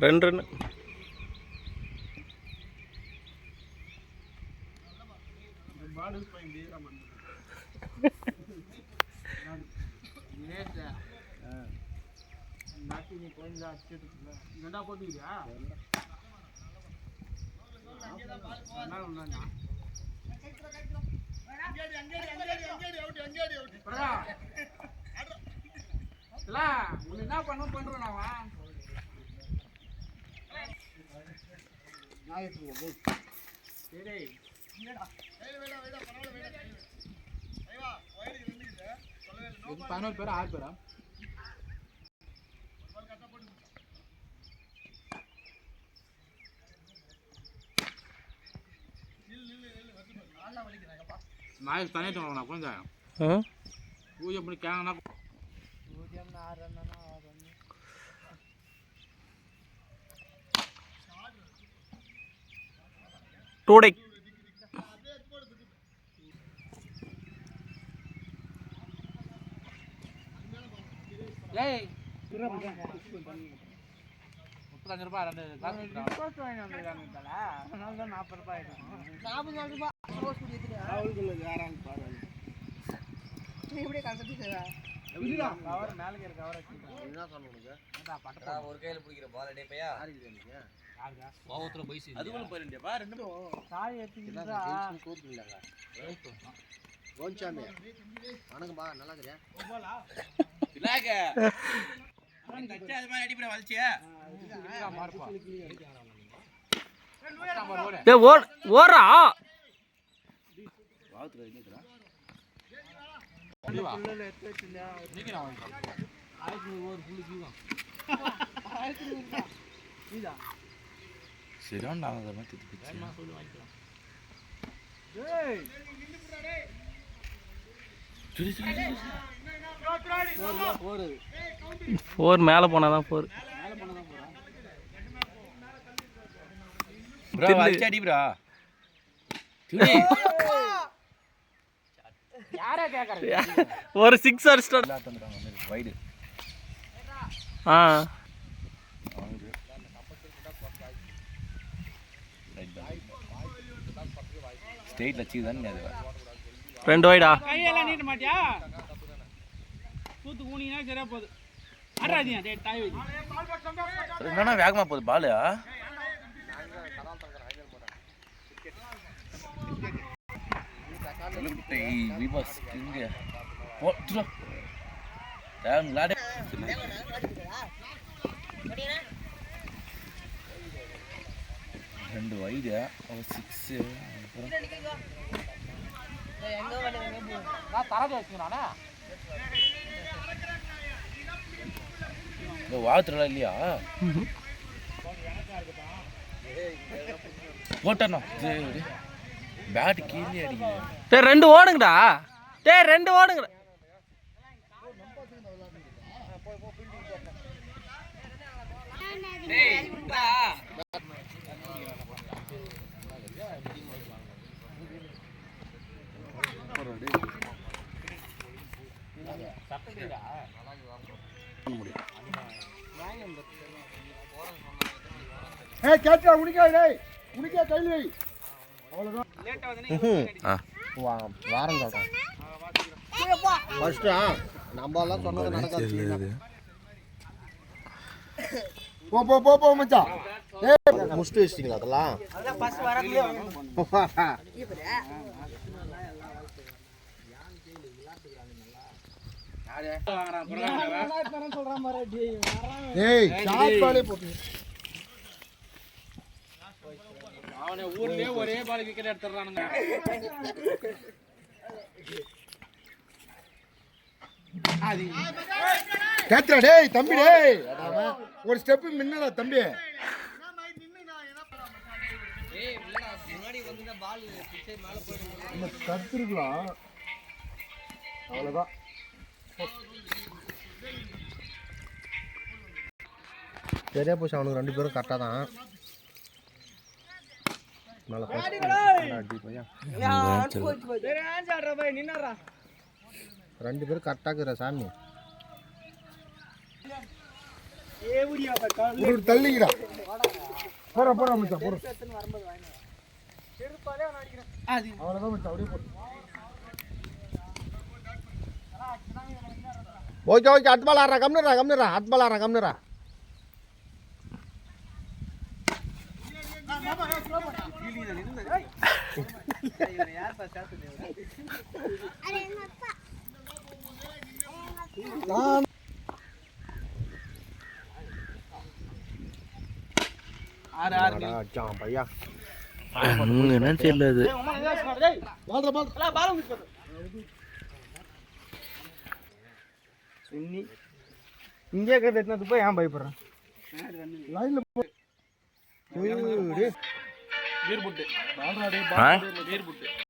ரெண்டு ரன் என்ன பண்றோம் பதினோரு பேரா 6 பேரா நாளைக்கு தனியாக வாங்கண்ணா கொஞ்சம் பூஜை பண்ணி கேங்கன்னா டூடை ஏய் 35 ரூபாய் ரெண்டு காசு வாங்கி வந்துருக்காங்க அதனால தான் 40 ரூபாய் ஆயிடும் 40 ரூபாய் ரோஸ் குடி எடுத்துடா அவளுக்குள்ள யாரான்னு பாரு நீ இப்படியே கலந்து சேவா கவர் மேலே இருக்க கவர் என்ன சொல்லுங்க அதான் பட்டா ஒரு கையில பிடிக்கிற பால் டே பையா யாருக்கு நீங்க யாருடா பாவத்துல பைசி அதுக்குள்ள போறேன்டா ரெண்டு சாய் ஏத்திக்கிட்டா கூப்பிட்டு இல்லங்க கோன்சாமி வணக்கம்மா நல்லா இருக்கறியா போலா இலாக அவன் கச்சா அது மாதிரி அடிபட வல்ச்சியா மார்ப்பா ஏய் ஓடுறா வாவுத்துல நிக்குறா புல்லுல ஏத்திட்டியா நிக்குறா அவன் ஆயிக்கு ஒரு புல்லு கீவா ஆயிக்கு நீடா சரியான நாங்க மாதிரி திட்டு என்ன சொல்லு வாங்கிக்கலாம் டேய் நின்னுடா டேய் போர் மேலே போனாதான் போர் ஒரு 6 அடிச்சிட்டான் வைடு ஸ்ட்ரெயிட்ல சீதானே அது 2 வைடா கையெல்லாம் நீட்ட மாட்டியா தூத்து ஊனினா சரியா போகுது அடறாதீங்க டேய் டாய் வை என்னன்னா வேகமா போகுது பால் டேய் விபாஸ் இங்க போட்றா டேம் லாடே ரெண்டு வைடு 6 எங்க வந்து நான் தரது வச்சுக்கறானே இந்த வாத்துறல இல்லையா போட்டனோ பேட் கீழே அடிக்குது டேய் 2 ஓடுங்கடா டேய் 2 ஓடுங்கடா டேய் டா ஏய் கேட்டா உனிக்கா டேய் உனிக்கா கையில வை அவ்வளவுதான் லேட்டா வந்து வாரம் சொல்றேன் ஃபர்ஸ்ட் நம்ம எல்லாம் சொன்னது நடக்காது போ போ போ போ மச்சான் ஏய் முஸ்ட் வச்சிட்டீங்களா அதெல்லாம் அதான் பஸ் வரதுல ஏய் ஷாட் பாலே போடு அவனே ஊர்லயே ஒரே பால் விக்கெட் எடுத்துறானுங்க ஆதி கேட்றா டேய் தம்பி டேய் ஒரு ஸ்டெப் மின்னடா தம்பி ஏய் இல்லடா முன்னாடி வந்தா பால் பிச்சை மேல போயிடுது நம்ம தடுத்துறலாம் அவ்வளவுதான் சரியா போச்சு அவனுக்கு 2 பேரும் கரெக்டாக தான் மேலே பையன் 2 பேரும் கரெக்டாக இருக்கிற சாமி ஒரு தள்ளிக்கிறா போற மச்சான் போற அவ்வளோதான் மச்சான் அப்படியே போடு ஓகே அடுத்த பால் ஆடுறா கம்னுறா அடுத்த பால் ஆடுறா கம்னுறா அடிச்சான் பையா என்ன தெரியல அது இங்கே கட்டினது போய் ஏன் பயப்படுறேன் லைன்ல போ வீர் புட்டு